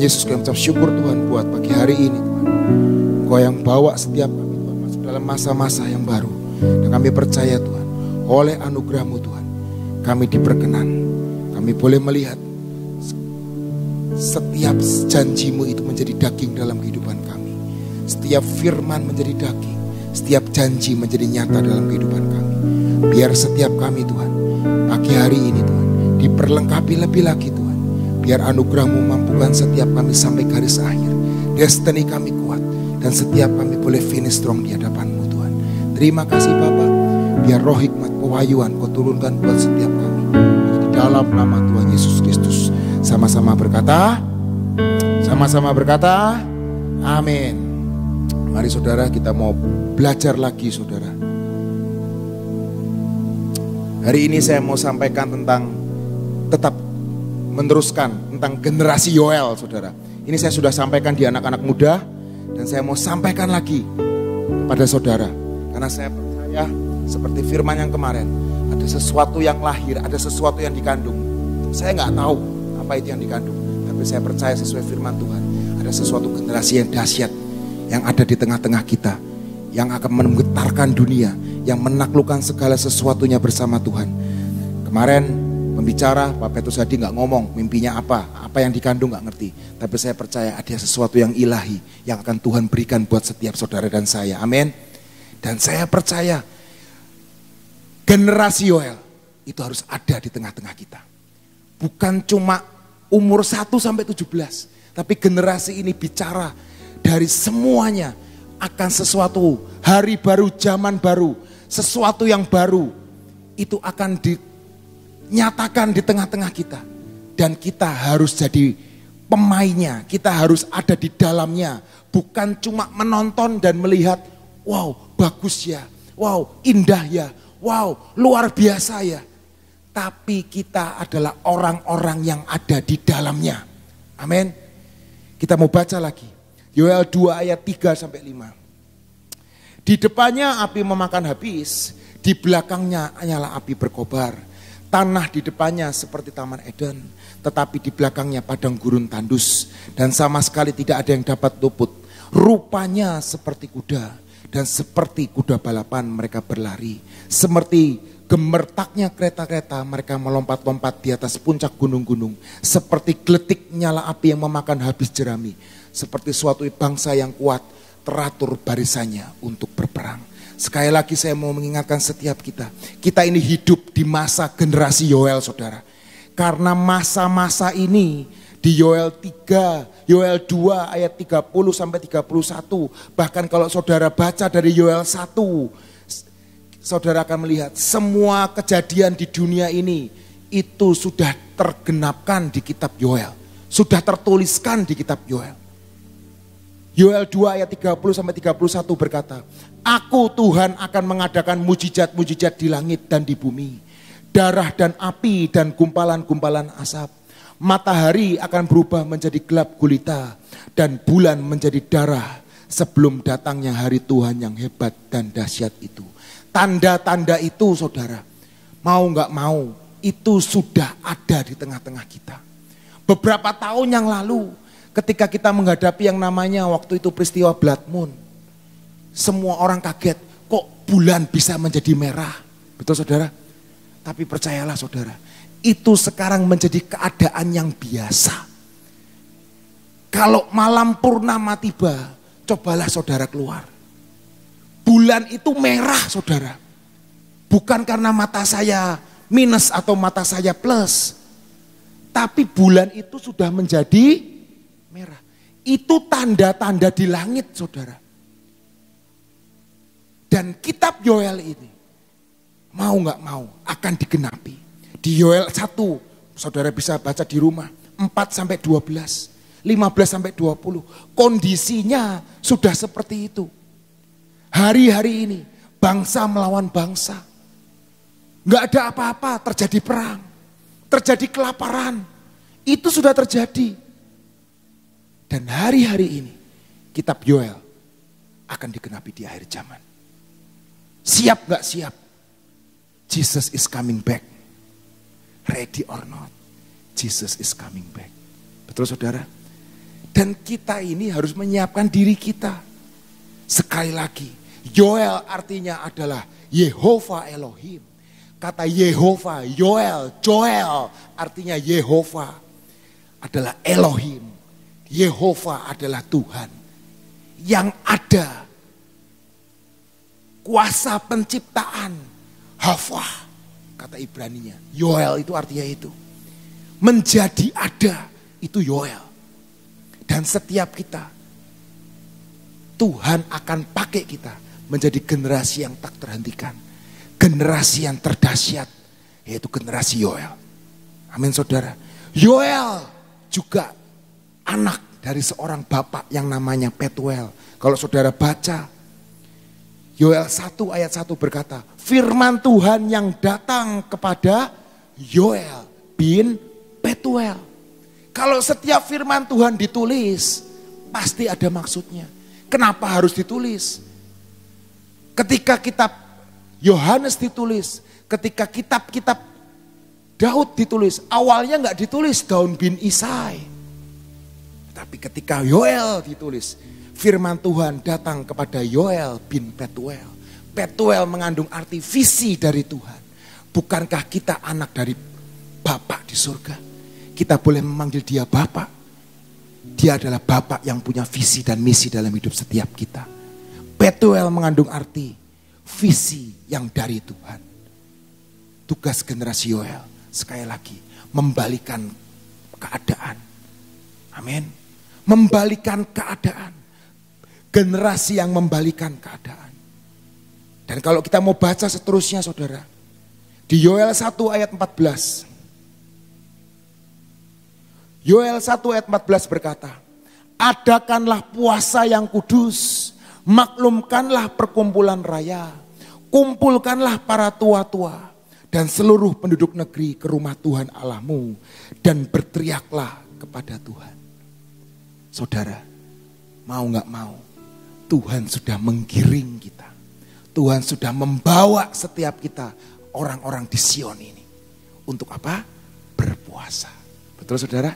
Yesus, kami ucap syukur Tuhan buat pagi hari ini Tuhan. Engkau yang bawa setiap kami Tuhan masuk dalam masa-masa yang baru. Dan kami percaya Tuhan, oleh anugerah-Mu Tuhan, kami diperkenan. Kami boleh melihat setiap janji-Mu itu menjadi daging dalam kehidupan kami. Setiap firman menjadi daging, setiap janji menjadi nyata dalam kehidupan kami. Biar setiap kami Tuhan, pagi hari ini Tuhan, diperlengkapi lebih lagi Tuhan. Biar anugerah-Mu mampukan setiap kami sampai garis akhir. Destiny kami kuat, dan setiap kami boleh finish strong di hadapan-Mu Tuhan. Terima kasih Bapa. Biar roh hikmat pewahyuan Kau turunkan buat setiap kami. Di dalam nama Tuhan Yesus Kristus. Sama-sama berkata, amin. Mari saudara, kita mau belajar lagi saudara. Hari ini saya mau sampaikan tentang, tetap meneruskan tentang generasi Yoel saudara. Ini saya sudah sampaikan di anak-anak muda, dan saya mau sampaikan lagi pada saudara. Karena saya percaya seperti firman yang kemarin, ada sesuatu yang lahir, ada sesuatu yang dikandung. Saya nggak tahu apa itu yang dikandung, tapi saya percaya sesuai firman Tuhan, ada sesuatu generasi yang dahsyat yang ada di tengah-tengah kita, yang akan menggetarkan dunia, yang menaklukkan segala sesuatunya bersama Tuhan. Kemarin pembicara Pak Petrus Hadi nggak ngomong mimpinya apa yang dikandung nggak ngerti, tapi saya percaya ada sesuatu yang ilahi yang akan Tuhan berikan buat setiap saudara dan saya. Amin. Dan saya percaya generasi Yoel itu harus ada di tengah-tengah kita. Bukan cuma umur 1 sampai 17, tapi generasi ini bicara dari semuanya akan sesuatu hari baru, zaman baru, sesuatu yang baru itu akan dinyatakan di tengah-tengah kita. Dan kita harus jadi pemainnya, kita harus ada di dalamnya. Bukan cuma menonton dan melihat, wow bagus ya, wow indah ya, wow luar biasa ya. Tapi kita adalah orang-orang yang ada di dalamnya. Amin. Kita mau baca lagi. Yoel 2 ayat 3 sampai 5. Di depannya api memakan habis, di belakangnya nyala api berkobar. Tanah di depannya seperti Taman Eden, tetapi di belakangnya padang gurun tandus. Dan sama sekali tidak ada yang dapat luput. Rupanya seperti kuda, dan seperti kuda balapan mereka berlari. Seperti gemertaknya kereta-kereta mereka melompat-lompat di atas puncak gunung-gunung. Seperti geletik nyala api yang memakan habis jerami. Seperti suatu bangsa yang kuat teratur barisannya untuk berperang. Sekali lagi saya mau mengingatkan setiap kita. Kita ini hidup di masa generasi Yoel saudara. Karena masa-masa ini di Yoel 3, Yoel 2 ayat 30 sampai 31. Bahkan kalau saudara baca dari Yoel 1, saudara akan melihat semua kejadian di dunia ini itu sudah tergenapkan di kitab Yoel. Sudah tertuliskan di kitab Yoel. Yoel 2 ayat 30 sampai 31 berkata, Aku Tuhan akan mengadakan mujizat-mujizat di langit dan di bumi. Darah dan api dan gumpalan-gumpalan asap. Matahari akan berubah menjadi gelap gulita dan bulan menjadi darah sebelum datangnya hari Tuhan yang hebat dan dahsyat itu. Tanda-tanda itu saudara, mau gak mau, itu sudah ada di tengah-tengah kita. Beberapa tahun yang lalu, ketika kita menghadapi yang namanya waktu itu peristiwa Blood Moon. Semua orang kaget, kok bulan bisa menjadi merah. Betul saudara? Tapi percayalah saudara, itu sekarang menjadi keadaan yang biasa. Kalau malam purnama tiba, cobalah saudara keluar. Bulan itu merah saudara. Bukan karena mata saya minus atau mata saya plus. Tapi bulan itu sudah menjadi merah. Itu tanda-tanda di langit saudara. Dan kitab Yoel ini, mau gak mau akan digenapi. Di Yoel 1, saudara bisa baca di rumah, 4-12, 15-20. Kondisinya sudah seperti itu. Hari-hari ini bangsa melawan bangsa. Gak ada apa-apa, terjadi perang. Terjadi kelaparan. Itu sudah terjadi. Dan hari-hari ini kitab Yoel akan digenapi di akhir zaman. Siap gak siap? Jesus is coming back. Ready or not, Jesus is coming back. Betul saudara? Dan kita ini harus menyiapkan diri kita. Sekali lagi, Yoel artinya adalah Yehova Elohim. Kata Yehova, Joel artinya Yehova adalah Elohim. Yehova adalah Tuhan yang ada. Kuasa penciptaan, Hava, kata Ibraninya. Yoel itu artinya itu. Menjadi ada, itu Yoel. Dan setiap kita, Tuhan akan pakai kita menjadi generasi yang tak terhentikan. Generasi yang terdahsyat, yaitu generasi Yoel. Amin saudara. Yoel juga anak dari seorang bapak yang namanya Petuel. Kalau saudara baca, Yoel 1 ayat 1 berkata, firman Tuhan yang datang kepada Yoel bin Petuel. Kalau setiap firman Tuhan ditulis, pasti ada maksudnya. Kenapa harus ditulis? Ketika kitab Yohanes ditulis, ketika kitab-kitab Daud ditulis, awalnya nggak ditulis Daud bin Isai. Tapi ketika Yoel ditulis, firman Tuhan datang kepada Yoel bin Petuel. Petuel mengandung arti visi dari Tuhan. Bukankah kita anak dari Bapa di surga? Kita boleh memanggil dia Bapa. Dia adalah Bapa yang punya visi dan misi dalam hidup setiap kita. Petuel mengandung arti visi yang dari Tuhan. Tugas generasi Yoel, sekali lagi, membalikan keadaan. Amin. Membalikan keadaan. Generasi yang membalikan keadaan. Dan kalau kita mau baca seterusnya saudara, di Yoel 1 ayat 14. Yoel 1 ayat 14 berkata, adakanlah puasa yang kudus, maklumkanlah perkumpulan raya, kumpulkanlah para tua-tua dan seluruh penduduk negeri ke rumah Tuhan Allahmu dan berteriaklah kepada Tuhan. Saudara, mau gak mau, Tuhan sudah menggiring kita. Tuhan sudah membawa setiap kita, orang-orang di Sion ini. Untuk apa? Berpuasa. Betul saudara?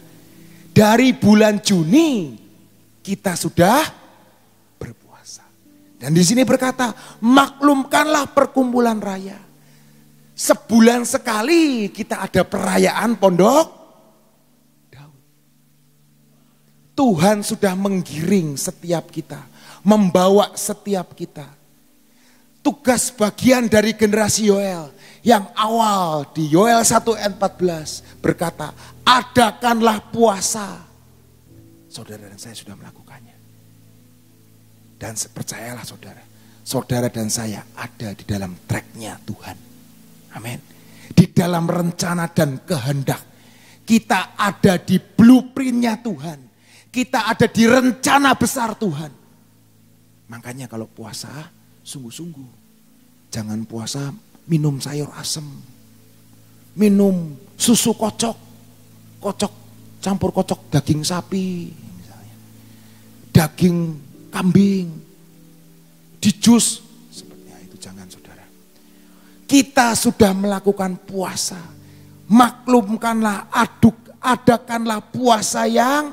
Dari bulan Juni kita sudah berpuasa. Dan di sini berkata, maklumkanlah perkumpulan raya. Sebulan sekali kita ada perayaan pondok Daud. Tuhan sudah menggiring setiap kita, membawa setiap kita. Tugas bagian dari generasi Yoel yang awal di Yoel 1 ayat 14 berkata, adakanlah puasa. Saudara dan saya sudah melakukannya. Dan percayalah saudara, saudara dan saya ada di dalam tracknya Tuhan. Amin. Di dalam rencana dan kehendak. Kita ada di blueprintnya Tuhan. Kita ada di rencana besar Tuhan. Makanya kalau puasa, sungguh-sungguh. Jangan puasa minum sayur asem. Minum susu kocok. Campur kocok daging sapi. Misalnya. Daging kambing. Di jus. Sepertinya itu jangan saudara. Kita sudah melakukan puasa. Maklumkanlah, adakanlah puasa yang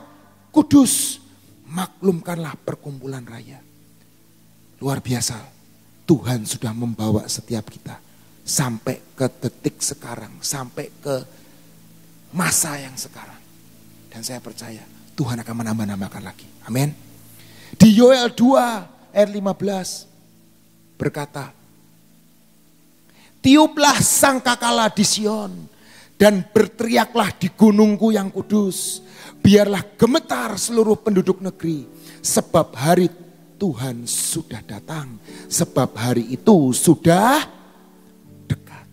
kudus. Maklumkanlah perkumpulan raya. Luar biasa. Tuhan sudah membawa setiap kita sampai ke detik sekarang, sampai ke masa yang sekarang. Dan saya percaya Tuhan akan menambah-nambahkan lagi. Amin. Di Yoel 2 ayat 15 berkata, tiuplah sangkakala di Sion dan berteriaklah di gunungku yang kudus. Biarlah gemetar seluruh penduduk negeri, sebab hari Tuhan sudah datang, sebab hari itu sudah dekat.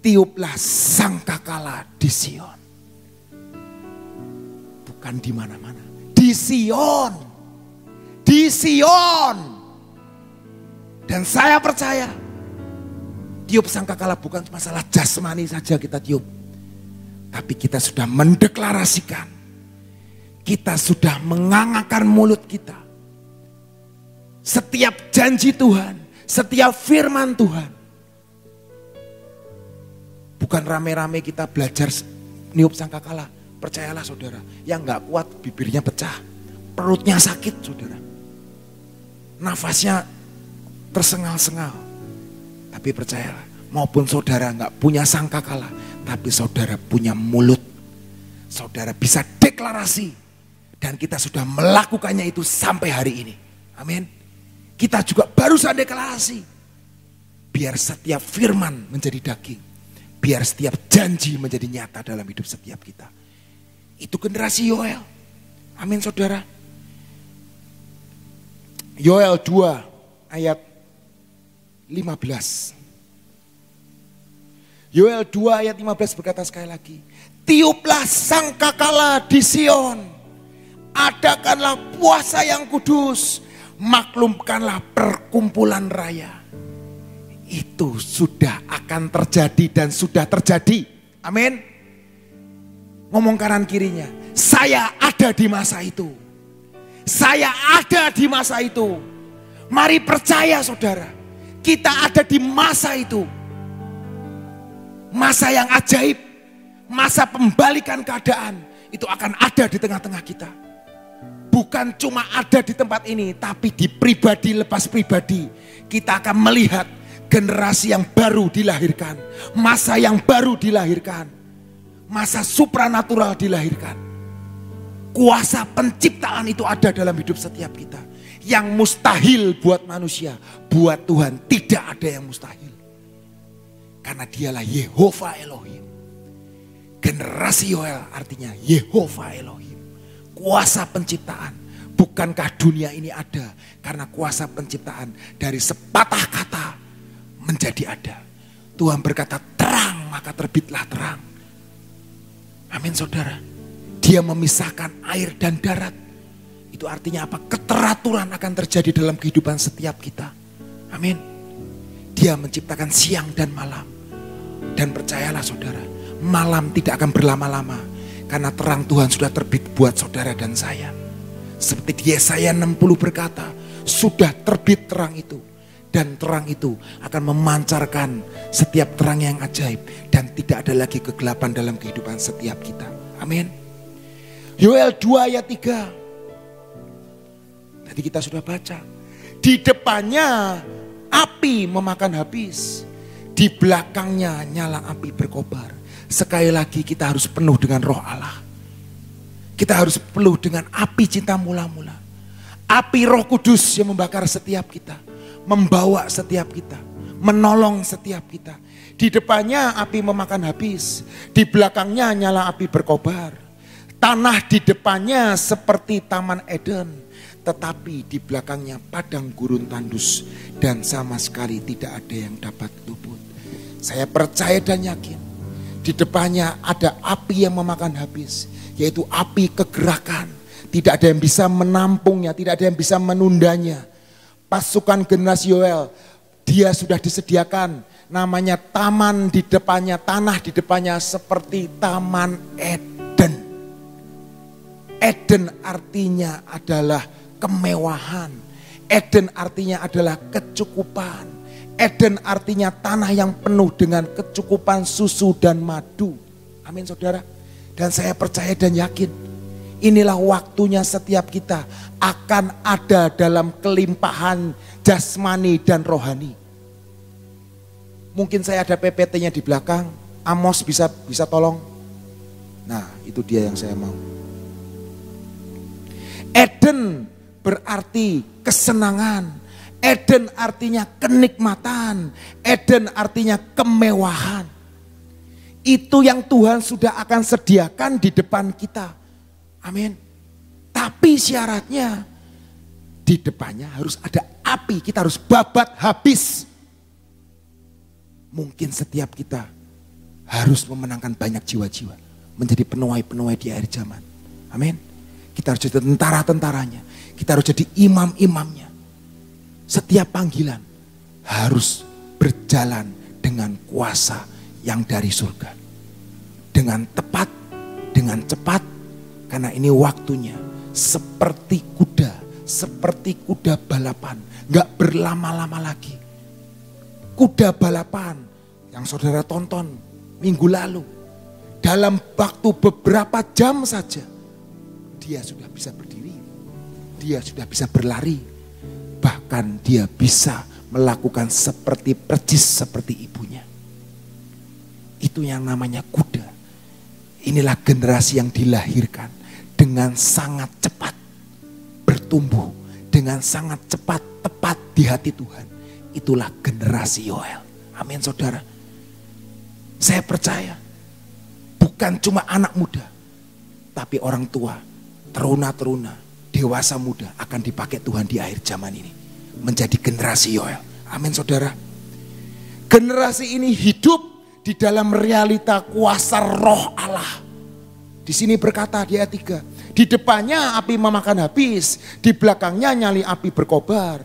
Tiuplah sangkakala di Sion. Bukan di mana-mana, di Sion. Di Sion. Dan saya percaya, tiup sangkakala bukan masalah jasmani saja kita tiup. Tapi kita sudah mendeklarasikan. Kita sudah mengangangkan mulut kita. Setiap janji Tuhan, setiap firman Tuhan. Bukan rame-rame kita belajar niup sangkakala. Percayalah saudara, yang gak kuat bibirnya pecah. perutnya sakit saudara. Nafasnya tersengal-sengal. Tapi percayalah, maupun saudara nggak punya sangkakala, tapi saudara punya mulut. Saudara bisa deklarasi. Dan kita sudah melakukannya itu sampai hari ini. Amin. Kita juga barusan deklarasi. Biar setiap firman menjadi daging. Biar setiap janji menjadi nyata dalam hidup setiap kita. Itu generasi Yoel. Amin saudara. Yoel 2 ayat 15. Yoel 2 ayat 15 berkata sekali lagi. Tiuplah sangkakala di Sion. Adakanlah puasa yang kudus. Maklumkanlah perkumpulan raya. Itu sudah akan terjadi dan sudah terjadi. Amin. Ngomong kanan kirinya. Saya ada di masa itu. Saya ada di masa itu. Mari percaya saudara. Kita ada di masa itu. Masa yang ajaib. Masa pembalikan keadaan. Itu akan ada di tengah-tengah kita. Bukan cuma ada di tempat ini. Tapi di pribadi lepas pribadi. Kita akan melihat generasi yang baru dilahirkan. Masa yang baru dilahirkan. Masa supranatural dilahirkan. Kuasa penciptaan itu ada dalam hidup setiap kita. Yang mustahil buat manusia, buat Tuhan tidak ada yang mustahil. Karena dialah Yehova Elohim. Generasi Yoel artinya Yehova Elohim. Kuasa penciptaan. Bukankah dunia ini ada? Karena kuasa penciptaan dari sepatah kata menjadi ada. Tuhan berkata terang, maka terbitlah terang. Amin saudara. Dia memisahkan air dan darat. Itu artinya apa? Keteraturan akan terjadi dalam kehidupan setiap kita. Amin. Dia menciptakan siang dan malam. Dan percayalah saudara, malam tidak akan berlama-lama. Karena terang Tuhan sudah terbit buat saudara dan saya. Seperti di Yesaya 60 berkata, sudah terbit terang itu. Dan terang itu akan memancarkan setiap terang yang ajaib. Dan tidak ada lagi kegelapan dalam kehidupan setiap kita. Amin. Yoel 2 ayat 3. Tadi kita sudah baca. Di depannya api memakan habis. Di belakangnya nyala api berkobar. Sekali lagi kita harus penuh dengan roh Allah. Kita harus penuh dengan api cinta mula-mula. Api Roh Kudus yang membakar setiap kita. Membawa setiap kita. Menolong setiap kita. Di depannya api memakan habis. Di belakangnya nyala api berkobar. Tanah di depannya seperti Taman Eden. Tetapi di belakangnya padang gurun tandus. Dan sama sekali tidak ada yang dapat luput. Saya percaya dan yakin. Di depannya ada api yang memakan habis. Yaitu api kegerakan. Tidak ada yang bisa menampungnya. Tidak ada yang bisa menundanya. Pasukan generasi Yoel. Dia sudah disediakan. Namanya taman di depannya. Tanah di depannya seperti Taman Eden. Eden artinya adalah kemewahan. Eden artinya adalah kecukupan. Eden artinya tanah yang penuh dengan kecukupan susu dan madu. Amin saudara. Dan saya percaya dan yakin. Inilah waktunya setiap kita akan ada dalam kelimpahan jasmani dan rohani. Mungkin saya ada PPT-nya di belakang. Amos bisa tolong. Nah itu dia yang saya mau. Eden berarti kesenangan. Eden artinya kenikmatan. Eden artinya kemewahan. Itu yang Tuhan sudah akan sediakan di depan kita. Amin. Tapi syaratnya di depannya harus ada api. Kita harus babat habis. Mungkin setiap kita harus memenangkan banyak jiwa-jiwa. Menjadi penuai-penuai di akhir zaman. Amin. Kita harus jadi tentara-tentaranya. Kita harus jadi imam-imamnya. Setiap panggilan harus berjalan dengan kuasa yang dari surga. Dengan tepat, dengan cepat. Karena ini waktunya seperti kuda balapan. Gak berlama-lama lagi. Kuda balapan yang saudara tonton minggu lalu. Dalam waktu beberapa jam saja. Dia sudah bisa berdiri. dia sudah bisa berlari. Bahkan dia bisa melakukan persis seperti ibunya. Itu yang namanya kuda. Inilah generasi yang dilahirkan dengan sangat cepat bertumbuh, dengan sangat cepat tepat di hati Tuhan. Itulah generasi Yoel. Amin saudara. Saya percaya bukan cuma anak muda, tapi orang tua, teruna-teruna, dewasa muda akan dipakai Tuhan di akhir zaman ini. Menjadi generasi Yoel. Amin saudara. Generasi ini hidup di dalam realita kuasa roh Allah. Di sini berkata di ayat 3. Di depannya api memakan habis. Di belakangnya nyali api berkobar.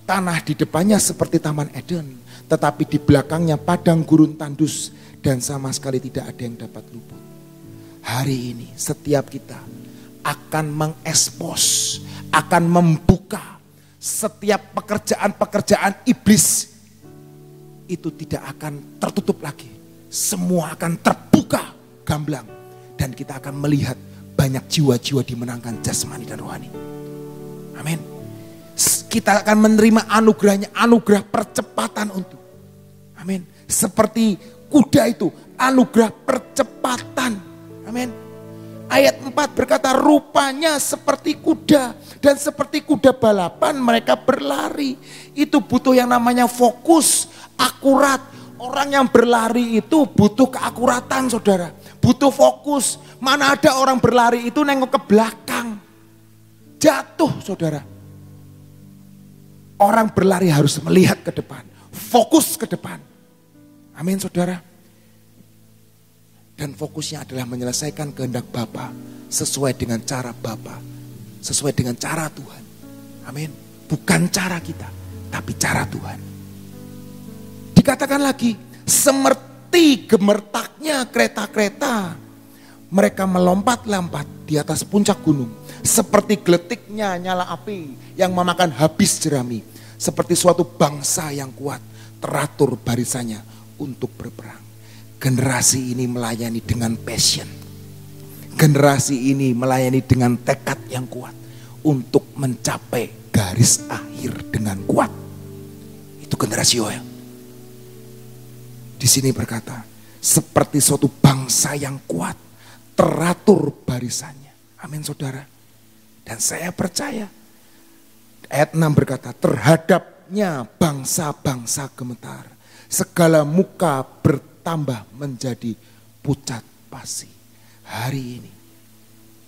Tanah di depannya seperti taman Eden. Tetapi di belakangnya padang gurun tandus. Dan sama sekali tidak ada yang dapat luput. Hari ini setiap kita akan mengekspos, akan membuka setiap pekerjaan-pekerjaan iblis. Itu tidak akan tertutup lagi. Semua akan terbuka gamblang. Dan kita akan melihat banyak jiwa-jiwa dimenangkan jasmani dan rohani. Amin. Kita akan menerima anugerahnya, anugerah percepatan untuk. Amin. Seperti kuda itu, anugerah percepatan. Amin. Ayat 4 berkata rupanya seperti kuda. Dan seperti kuda balapan mereka berlari. Itu butuh yang namanya fokus, akurat. Orang yang berlari itu butuh keakuratan saudara. Butuh fokus. Mana ada orang berlari itu nengok ke belakang. Jatuh saudara. Orang berlari harus melihat ke depan. Fokus ke depan. Amin saudara. Dan fokusnya adalah menyelesaikan kehendak Bapa sesuai dengan cara Bapa, sesuai dengan cara Tuhan. Amin. Bukan cara kita, tapi cara Tuhan. Dikatakan lagi, seperti gemertaknya kereta-kereta, mereka melompat-lompat di atas puncak gunung. Seperti geletiknya nyala api yang memakan habis jerami. Seperti suatu bangsa yang kuat, teratur barisannya untuk berperang. Generasi ini melayani dengan passion. Generasi ini melayani dengan tekad yang kuat. Untuk mencapai garis akhir dengan kuat. Itu generasi Yoel. Di sini berkata, seperti suatu bangsa yang kuat. Teratur barisannya. Amin saudara. Dan saya percaya. Ayat 6 berkata, terhadapnya bangsa-bangsa gemetar. Segala muka bertambah menjadi pucat pasi. Hari ini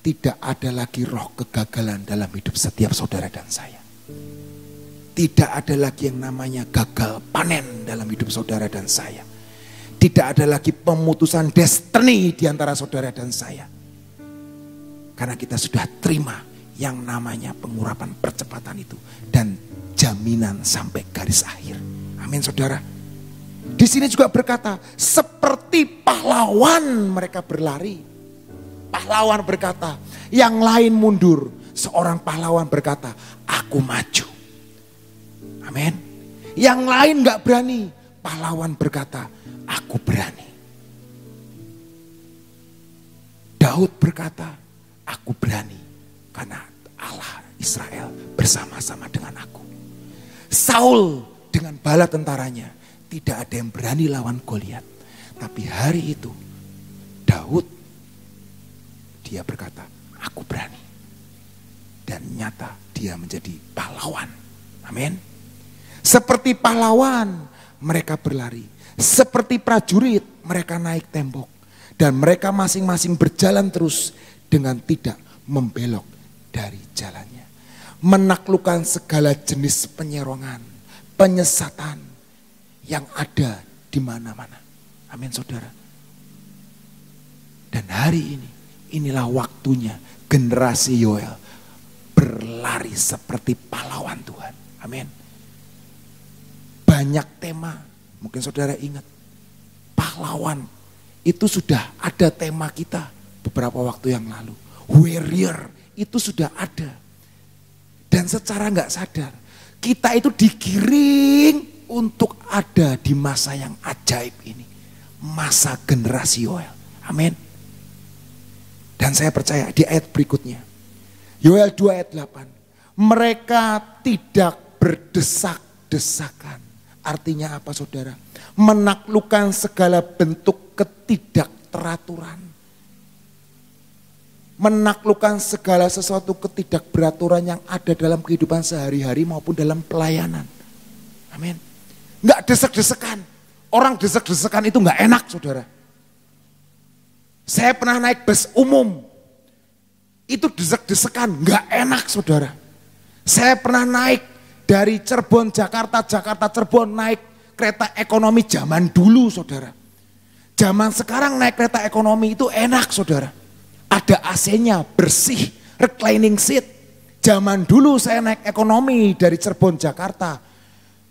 tidak ada lagi roh kegagalan dalam hidup setiap saudara dan saya. Tidak ada lagi yang namanya gagal panen dalam hidup saudara dan saya. Tidak ada lagi pemutusan destiny di antara saudara dan saya. Karena kita sudah terima yang namanya pengurapan percepatan itu. Dan jaminan sampai garis akhir. Amin saudara. Di sini juga berkata, seperti pahlawan mereka berlari. Pahlawan berkata, yang lain mundur. Seorang pahlawan berkata, aku maju. Amin. Yang lain gak berani. Pahlawan berkata, aku berani. Daud berkata, aku berani. Karena Allah Israel bersama-sama dengan aku. Saul dengan bala tentaranya. Tidak ada yang berani lawan Goliat. Tapi hari itu Daud dia berkata, aku berani. Dan nyata dia menjadi pahlawan. Amin. Seperti pahlawan mereka berlari. Seperti prajurit mereka naik tembok. Dan mereka masing-masing berjalan terus dengan tidak membelok dari jalannya. Menaklukkan segala jenis penyerongan, penyesatan yang ada di mana-mana. Amin saudara. Dan hari ini, inilah waktunya generasi Yoel berlari seperti pahlawan Tuhan. Amin. Banyak tema, mungkin saudara ingat. Pahlawan, itu sudah ada tema kita beberapa waktu yang lalu. Warrior, itu sudah ada. Dan secara gak sadar, kita itu digiring untuk ada di masa yang ajaib ini. Masa generasi Yoel. Amin. Dan saya percaya di ayat berikutnya. Yoel 2 ayat 8. Mereka tidak berdesak-desakan. Artinya apa saudara? Menaklukkan segala bentuk ketidakteraturan. Menaklukkan segala sesuatu ketidakberaturan yang ada dalam kehidupan sehari-hari maupun dalam pelayanan. Amin. Enggak desek-desekan. Orang desek-desekan itu enggak enak saudara. Saya pernah naik bus umum. Itu desek-desekan, enggak enak saudara. Saya pernah naik dari Cirebon, Jakarta, Cirebon, naik kereta ekonomi zaman dulu saudara. Zaman sekarang naik kereta ekonomi itu enak saudara. Ada AC-nya, bersih, reclining seat. Zaman dulu saya naik ekonomi dari Cirebon, Jakarta.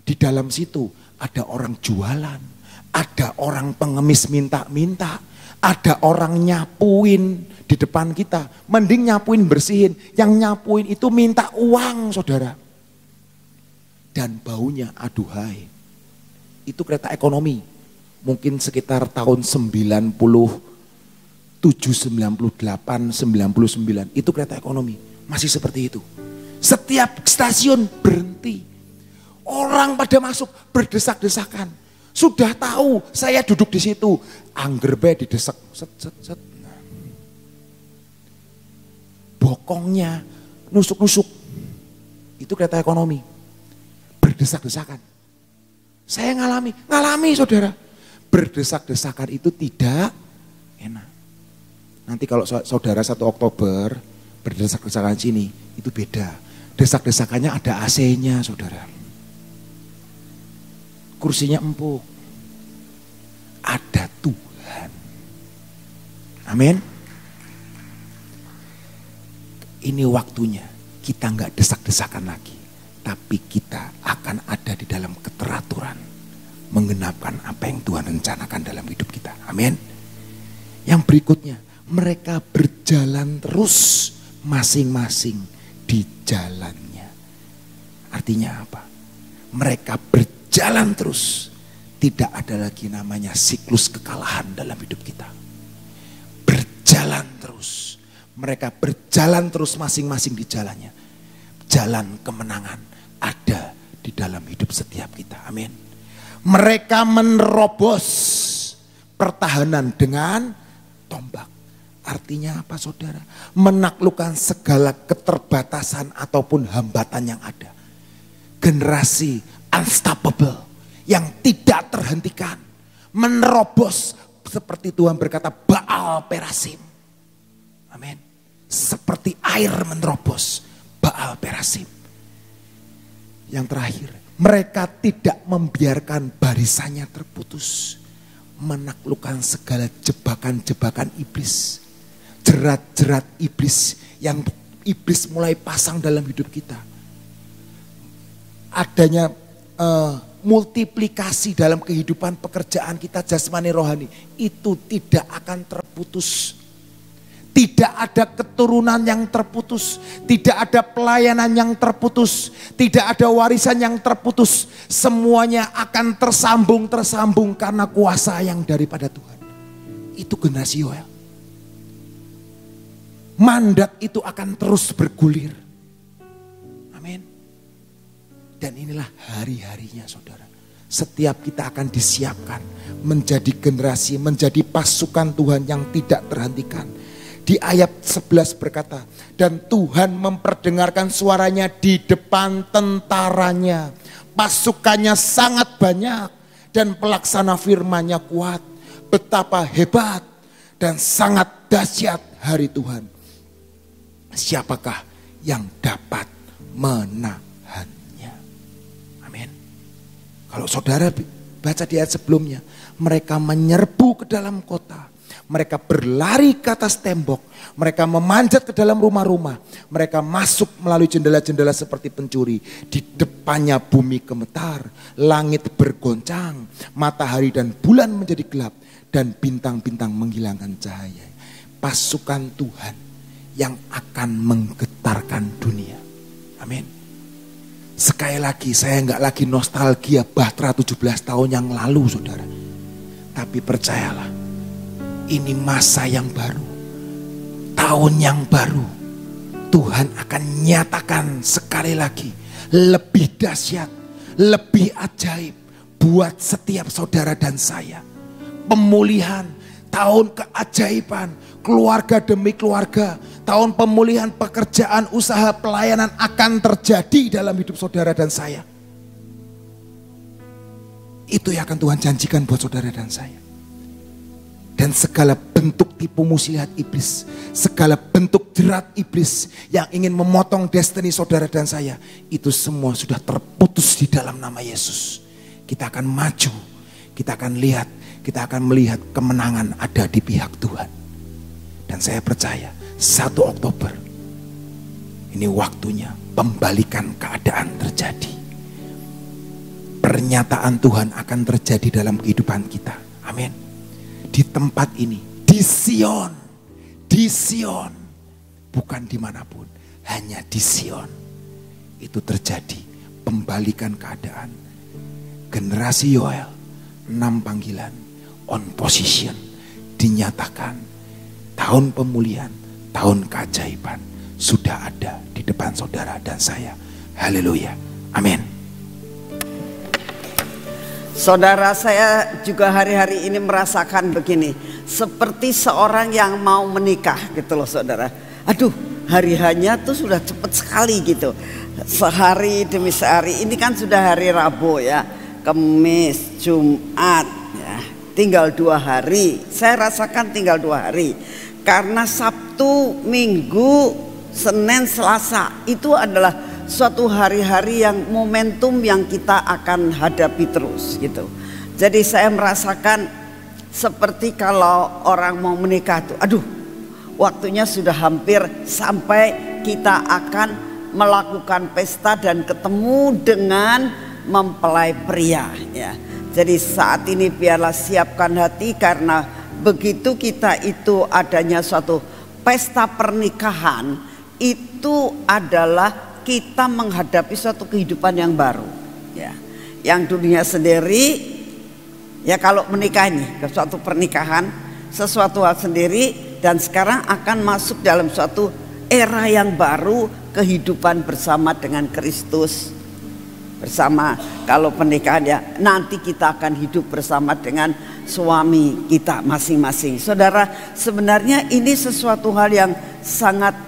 Di dalam situ ada orang jualan, ada orang pengemis minta-minta, ada orang nyapuin di depan kita. Mending nyapuin bersihin, yang nyapuin itu minta uang saudara. Dan baunya aduhai. Itu kereta ekonomi. Mungkin sekitar tahun 97, 98, 99. Itu kereta ekonomi. Masih seperti itu. Setiap stasiun berhenti. Orang pada masuk berdesak-desakan. Sudah tahu saya duduk di situ. Angger bae didesak. Set, set, set. Bokongnya nusuk-nusuk. Itu kereta ekonomi. Berdesak-desakan. Saya ngalami saudara. Berdesak-desakan itu tidak enak. Nanti kalau saudara 1 Oktober berdesak-desakan sini, itu beda. Desak-desakannya ada AC-nya saudara. Kursinya empuk. Ada Tuhan. Amin. Ini waktunya kita nggak desak-desakan lagi. Tapi kita akan ada di dalam keteraturan. Menggenapkan apa yang Tuhan rencanakan dalam hidup kita. Amin. Yang berikutnya, mereka berjalan terus masing-masing di jalannya. Artinya apa? Mereka berjalan terus. Tidak ada lagi namanya siklus kekalahan dalam hidup kita. Berjalan terus. Mereka berjalan terus masing-masing di jalannya. Jalan kemenangan ada di dalam hidup setiap kita. Amin. Mereka menerobos pertahanan dengan tombak. Artinya apa saudara? Menaklukkan segala keterbatasan ataupun hambatan yang ada. Generasi unstoppable yang tidak terhentikan. Menerobos seperti Tuhan berkata Baal Perasim. Amin. Seperti air menerobos Baal Perasim. Yang terakhir, mereka tidak membiarkan barisannya terputus. Menaklukkan segala jebakan-jebakan iblis. Jerat-jerat iblis yang iblis mulai pasang dalam hidup kita. Adanya multiplikasi dalam kehidupan pekerjaan kita jasmani rohani. Itu tidak akan terputus. Tidak ada keturunan yang terputus. Tidak ada pelayanan yang terputus. Tidak ada warisan yang terputus. Semuanya akan tersambung karena kuasa yang daripada Tuhan. Itu generasi Yoel. Mandat itu akan terus bergulir. Amin. Dan inilah hari-harinya saudara. Setiap kita akan disiapkan menjadi generasi, menjadi pasukan Tuhan yang tidak terhentikan. Di ayat 11 berkata, dan Tuhan memperdengarkan suaranya di depan tentaranya. Pasukannya sangat banyak dan pelaksana firman-Nya kuat. Betapa hebat dan sangat dahsyat hari Tuhan. Siapakah yang dapat menahannya? Amin. Kalau saudara baca di ayat sebelumnya, mereka menyerbu ke dalam kota. Mereka berlari ke atas tembok. Mereka memanjat ke dalam rumah-rumah. Mereka masuk melalui jendela-jendela seperti pencuri. Di depannya bumi gemetar. Langit bergoncang. Matahari dan bulan menjadi gelap. Dan bintang-bintang menghilangkan cahaya. Pasukan Tuhan yang akan menggetarkan dunia. Amin. Sekali lagi saya nggak lagi nostalgia Bahtera 17 tahun yang lalu saudara. Tapi percayalah. Ini masa yang baru. Tahun yang baru. Tuhan akan nyatakan sekali lagi lebih dahsyat, lebih ajaib buat setiap saudara dan saya. Pemulihan, tahun keajaiban, keluarga demi keluarga, tahun pemulihan pekerjaan, usaha, pelayanan akan terjadi dalam hidup saudara dan saya. Itu yang akan Tuhan janjikan buat saudara dan saya. Dan segala bentuk tipu muslihat iblis, segala bentuk jerat iblis yang ingin memotong destiny saudara dan saya, itu semua sudah terputus di dalam nama Yesus. Kita akan maju, kita akan lihat, kita akan melihat kemenangan ada di pihak Tuhan. Dan saya percaya 1 Oktober ini waktunya pembalikan keadaan terjadi. Pernyataan Tuhan akan terjadi dalam kehidupan kita. Amin. Di tempat ini, di Sion, bukan dimanapun, hanya di Sion. Itu terjadi pembalikan keadaan. Generasi Yoel, 6 panggilan, on position, dinyatakan tahun pemulihan, tahun keajaiban sudah ada di depan saudara dan saya. Haleluya, amin. Saudara, saya juga hari-hari ini merasakan begini, seperti seorang yang mau menikah gitu loh saudara. Aduh, hari-hanya tuh sudah cepat sekali gitu. Sehari demi sehari, ini kan sudah hari Rabu ya, Kamis, Jumat ya, tinggal 2 hari. Saya rasakan tinggal 2 hari. Karena Sabtu, Minggu, Senin, Selasa itu adalah suatu hari-hari yang momentum yang kita akan hadapi terus gitu. Jadi saya merasakan seperti kalau orang mau menikah tuh, aduh, waktunya sudah hampir sampai kita akan melakukan pesta dan ketemu dengan mempelai pria ya. Jadi saat ini biarlah siapkan hati, karena begitu kita itu adanya suatu pesta pernikahan, itu adalah kita menghadapi suatu kehidupan yang baru ya. Yang dunia sendiri ya, kalau menikah ini ke suatu pernikahan, sesuatu hal sendiri, dan sekarang akan masuk dalam suatu era yang baru, kehidupan bersama dengan Kristus. Bersama, kalau pernikahan ya nanti kita akan hidup bersama dengan suami kita masing-masing. Saudara, sebenarnya ini sesuatu hal yang sangat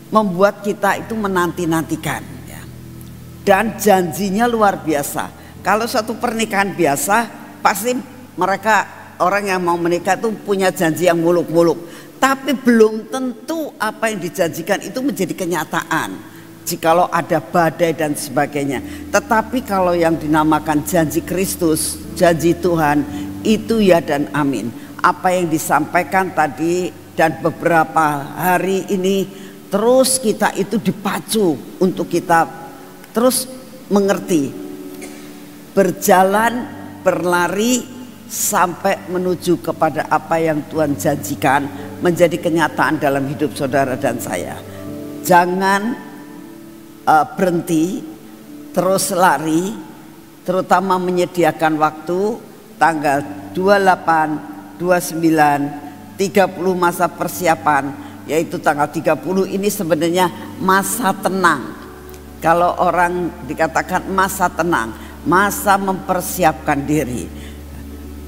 membuat kita itu menanti-nantikan ya. Dan janjinya luar biasa. Kalau suatu pernikahan biasa, pasti mereka, orang yang mau menikah itu punya janji yang muluk-muluk. Tapi belum tentu apa yang dijanjikan itu menjadi kenyataan, jikalau ada badai dan sebagainya. Tetapi kalau yang dinamakan janji Kristus, janji Tuhan, itu ya dan amin. Apa yang disampaikan tadi dan beberapa hari ini, terus kita itu dipacu untuk kita terus mengerti, berjalan, berlari sampai menuju kepada apa yang Tuhan janjikan menjadi kenyataan dalam hidup saudara dan saya. Jangan berhenti, terus lari, terutama menyediakan waktu tanggal 28, 29, 30 masa persiapan. Yaitu tanggal 30 ini sebenarnya masa tenang. Kalau orang dikatakan masa tenang, masa mempersiapkan diri.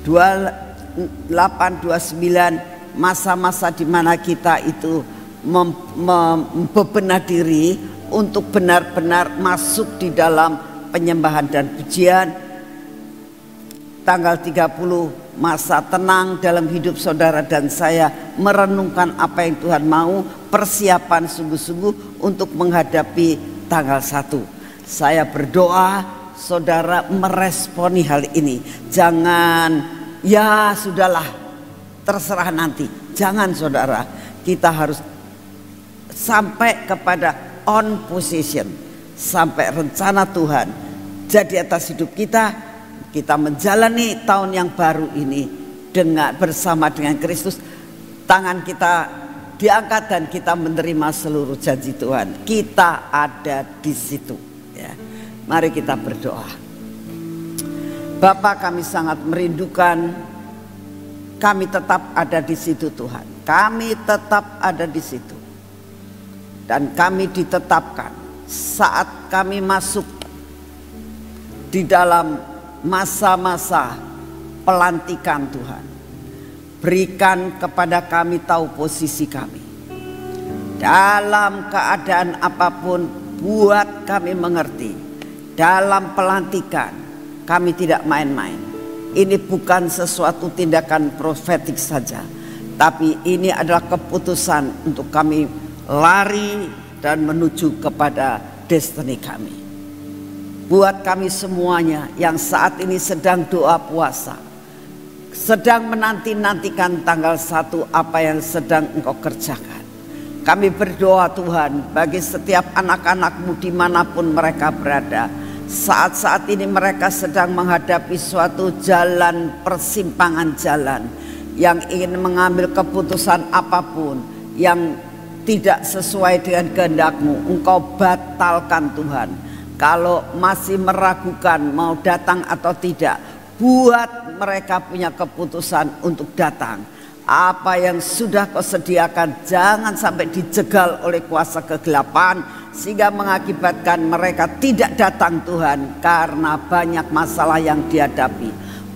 28, 29, masa-masa di mana kita itu membebenah diri untuk benar-benar masuk di dalam penyembahan dan pujian. Tanggal 30 masa tenang dalam hidup saudara dan saya, merenungkan apa yang Tuhan mau, persiapan sungguh-sungguh untuk menghadapi tanggal 1. Saya berdoa saudara meresponi hal ini. Jangan ya sudahlah, terserah nanti. Jangan saudara, kita harus sampai kepada on position, sampai rencana Tuhan jadi atas hidup kita. Kita menjalani tahun yang baru ini dengan bersama dengan Kristus. Tangan kita diangkat dan kita menerima seluruh janji Tuhan. Kita ada di situ ya. Mari kita berdoa. Bapa, kami sangat merindukan, kami tetap ada di situ Tuhan. Kami tetap ada di situ. Dan kami ditetapkan saat kami masuk di dalam masa-masa pelantikan Tuhan. Berikan kepada kami tahu posisi kami. Dalam keadaan apapun, buat kami mengerti. Dalam pelantikan, kami tidak main-main. Ini bukan sesuatu tindakan profetik saja, tapi ini adalah keputusan untuk kami lari dan menuju kepada destiny kami. Buat kami semuanya yang saat ini sedang doa puasa, sedang menanti-nantikan tanggal 1 apa yang sedang Engkau kerjakan. Kami berdoa Tuhan bagi setiap anak-anak-Mu dimanapun mereka berada. Saat-saat ini mereka sedang menghadapi suatu jalan persimpangan jalan yang ingin mengambil keputusan apapun yang tidak sesuai dengan kehendak-Mu. Engkau batalkan Tuhan. Kalau masih meragukan mau datang atau tidak, buat mereka punya keputusan untuk datang. Apa yang sudah Kau sediakan jangan sampai dijegal oleh kuasa kegelapan, sehingga mengakibatkan mereka tidak datang Tuhan, karena banyak masalah yang dihadapi.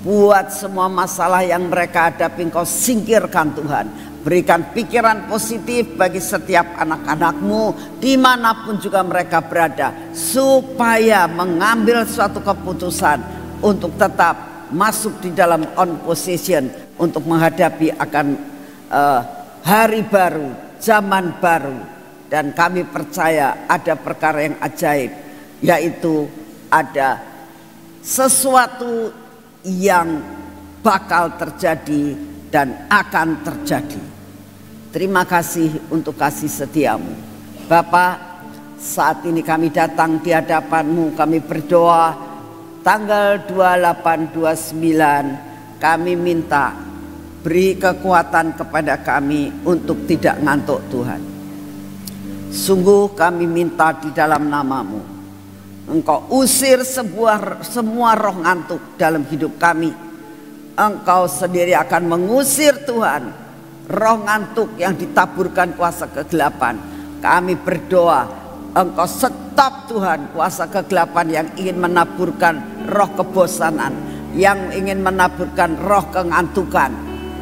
Buat semua masalah yang mereka hadapi Engkau singkirkan Tuhan. Berikan pikiran positif bagi setiap anak-anak-Mu dimanapun juga mereka berada, supaya mengambil suatu keputusan untuk tetap masuk di dalam on position untuk menghadapi akan hari baru, zaman baru. Dan kami percaya ada perkara yang ajaib, yaitu ada sesuatu yang bakal terjadi dan akan terjadi. Terima kasih untuk kasih setiamu Bapak. Saat ini kami datang di hadapan-Mu, kami berdoa tanggal 28-29, kami minta beri kekuatan kepada kami untuk tidak ngantuk Tuhan. Sungguh kami minta di dalam nama-Mu, Engkau usir semua roh ngantuk dalam hidup kami. Engkau sendiri akan mengusir Tuhan roh ngantuk yang ditaburkan kuasa kegelapan. Kami berdoa Engkau stop Tuhan kuasa kegelapan yang ingin menaburkan roh kebosanan, yang ingin menaburkan roh kengantukan.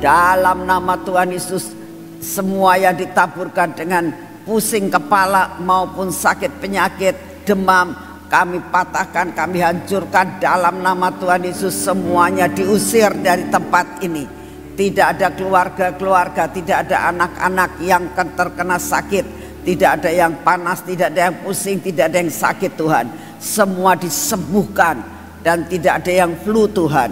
Dalam nama Tuhan Yesus, semua yang ditaburkan dengan pusing kepala maupun sakit penyakit, demam, kami patahkan, kami hancurkan dalam nama Tuhan Yesus. Semuanya diusir dari tempat ini. Tidak ada keluarga-keluarga, tidak ada anak-anak yang terkena sakit, tidak ada yang panas, tidak ada yang pusing, tidak ada yang sakit Tuhan. Semua disembuhkan dan tidak ada yang flu Tuhan,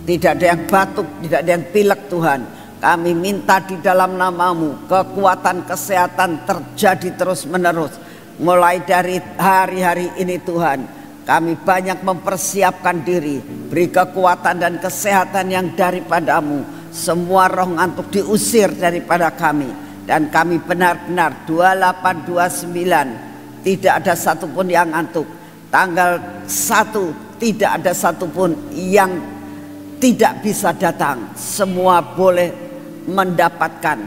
tidak ada yang batuk, tidak ada yang pilek Tuhan. Kami minta di dalam nama-Mu kekuatan kesehatan terjadi terus menerus. Mulai dari hari-hari ini Tuhan, kami banyak mempersiapkan diri. Beri kekuatan dan kesehatan yang daripada-Mu. Semua roh ngantuk diusir daripada kami. Dan kami benar-benar 28-29 tidak ada satupun yang ngantuk. Tanggal 1 tidak ada satupun yang tidak bisa datang. Semua boleh mendapatkan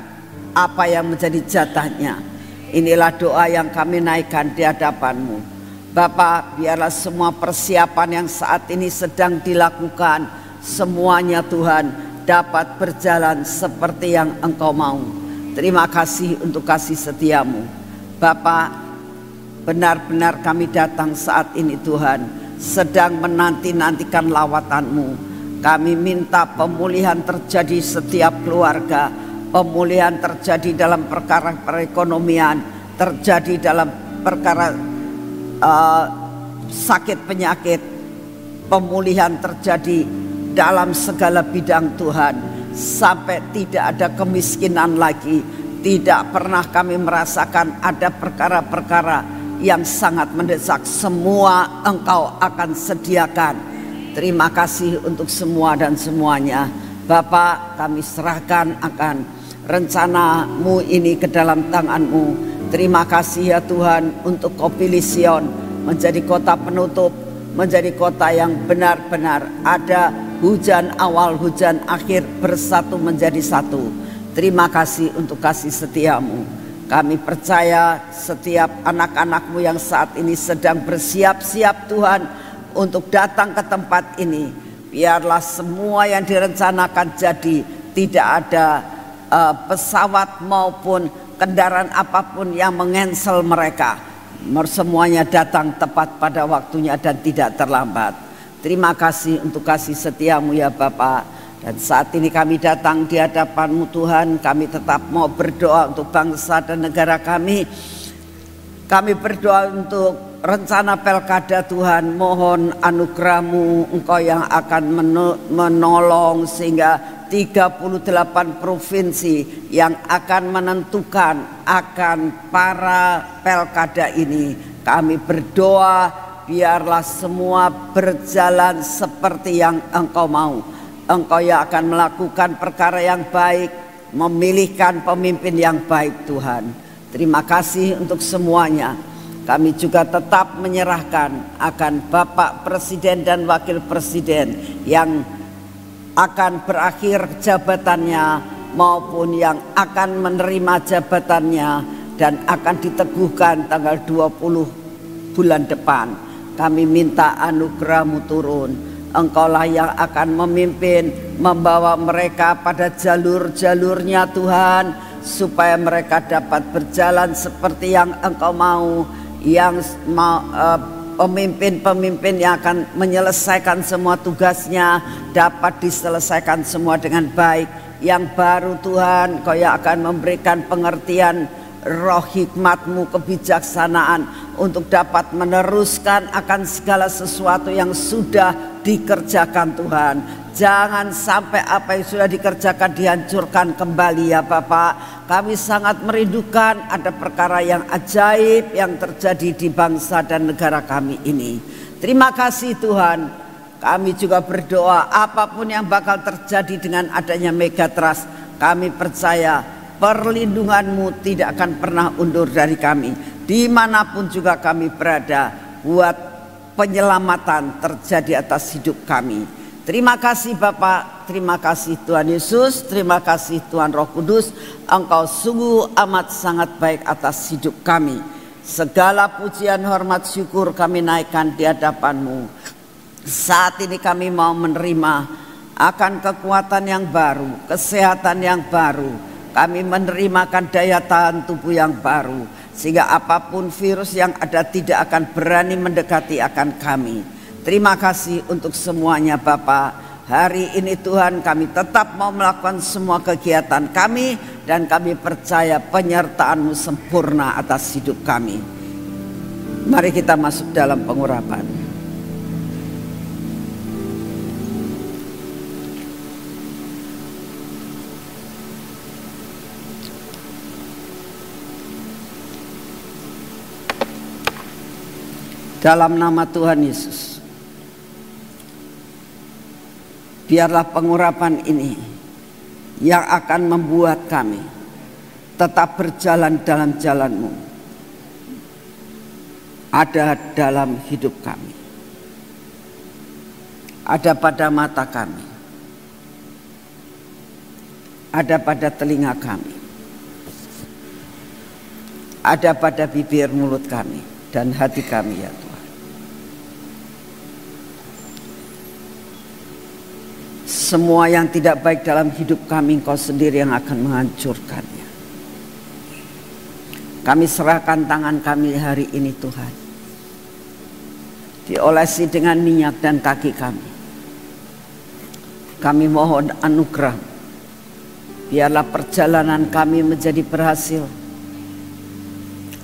apa yang menjadi jatahnya. Inilah doa yang kami naikkan di hadapan-Mu Bapak. Biarlah semua persiapan yang saat ini sedang dilakukan, semuanya Tuhan dapat berjalan seperti yang Engkau mau. Terima kasih untuk kasih setiamu Bapak. Benar-benar kami datang saat ini Tuhan, sedang menanti-nantikan lawatan-Mu. Kami minta pemulihan terjadi setiap keluarga, pemulihan terjadi dalam perkara perekonomian, terjadi dalam perkara sakit penyakit, pemulihan terjadi dalam segala bidang Tuhan, sampai tidak ada kemiskinan lagi. Tidak pernah kami merasakan ada perkara-perkara yang sangat mendesak. Semua Engkau akan sediakan. Terima kasih untuk semua dan semuanya Bapak. Kami serahkan akan rencana-Mu ini ke dalam tangan-Mu. Terima kasih ya Tuhan untuk Kau pilih Sion menjadi kota penutup, menjadi kota yang benar-benar ada hujan awal, hujan akhir bersatu menjadi satu. Terima kasih untuk kasih setiamu. Kami percaya setiap anak-anak-Mu yang saat ini sedang bersiap-siap Tuhan untuk datang ke tempat ini, biarlah semua yang direncanakan jadi, tidak ada pesawat maupun kendaraan apapun yang mengensel mereka. Semuanya datang tepat pada waktunya dan tidak terlambat. Terima kasih untuk kasih setia-Mu ya Bapa. Dan saat ini kami datang di hadapan-Mu Tuhan, kami tetap mau berdoa untuk bangsa dan negara kami. Kami berdoa untuk rencana Pelkada Tuhan, mohon anugerah-Mu, Engkau yang akan menolong sehingga 38 provinsi yang akan menentukan akan para Pelkada ini. Kami berdoa biarlah semua berjalan seperti yang Engkau mau. Engkau yang akan melakukan perkara yang baik, memilihkan pemimpin yang baik Tuhan. Terima kasih untuk semuanya. Kami juga tetap menyerahkan akan Bapak Presiden dan Wakil Presiden yang akan berakhir jabatannya maupun yang akan menerima jabatannya dan akan diteguhkan tanggal 20 bulan depan. Kami minta anugerah-Mu turun. Engkaulah yang akan memimpin, membawa mereka pada jalur-jalurnya Tuhan, supaya mereka dapat berjalan seperti yang Engkau mau, yang pemimpin-pemimpin yang akan menyelesaikan semua tugasnya dapat diselesaikan semua dengan baik. Yang baru Tuhan, Kau yang akan memberikan pengertian roh hikmat-Mu, kebijaksanaan untuk dapat meneruskan akan segala sesuatu yang sudah dikerjakan Tuhan. Jangan sampai apa yang sudah dikerjakan dihancurkan kembali ya Bapak. Kami sangat merindukan ada perkara yang ajaib yang terjadi di bangsa dan negara kami ini. Terima kasih Tuhan. Kami juga berdoa apapun yang bakal terjadi dengan adanya Megatrust, kami percaya perlindungan-Mu tidak akan pernah undur dari kami. Dimanapun juga kami berada, buat penyelamatan terjadi atas hidup kami. Terima kasih Bapak, terima kasih Tuhan Yesus, terima kasih Tuhan Roh Kudus. Engkau sungguh amat sangat baik atas hidup kami. Segala pujian, hormat, syukur kami naikkan di hadapan-Mu. Saat ini kami mau menerima akan kekuatan yang baru, kesehatan yang baru. Kami menerimakan daya tahan tubuh yang baru, sehingga apapun virus yang ada tidak akan berani mendekati akan kami. Terima kasih untuk semuanya Bapak. Hari ini Tuhan kami tetap mau melakukan semua kegiatan kami, dan kami percaya penyertaan-Mu sempurna atas hidup kami. Mari kita masuk dalam pengurapan. Dalam nama Tuhan Yesus, biarlah pengurapan ini yang akan membuat kami tetap berjalan dalam jalan-Mu, ada dalam hidup kami, ada pada mata kami, ada pada telinga kami, ada pada bibir mulut kami dan hati kami ya Tuhan. Semua yang tidak baik dalam hidup kami, Engkau sendiri yang akan menghancurkannya. Kami serahkan tangan kami hari ini Tuhan, diolesi dengan minyak dan kaki kami. Kami mohon anugerah, biarlah perjalanan kami menjadi berhasil.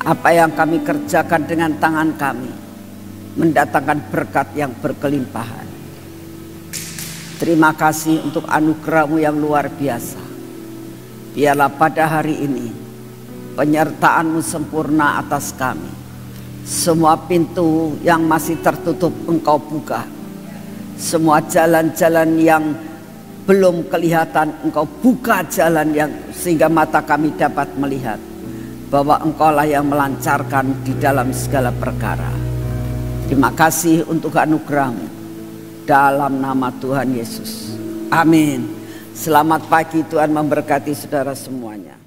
Apa yang kami kerjakan dengan tangan kami mendatangkan berkat yang berkelimpahan. Terima kasih untuk anugerah-Mu yang luar biasa. Biarlah pada hari ini penyertaan-Mu sempurna atas kami. Semua pintu yang masih tertutup Engkau buka. Semua jalan-jalan yang belum kelihatan Engkau buka jalan yang sehingga mata kami dapat melihat bahwa Engkaulah yang melancarkan di dalam segala perkara. Terima kasih untuk anugerah-Mu. Dalam nama Tuhan Yesus. Amin. Selamat pagi, Tuhan memberkati saudara semuanya.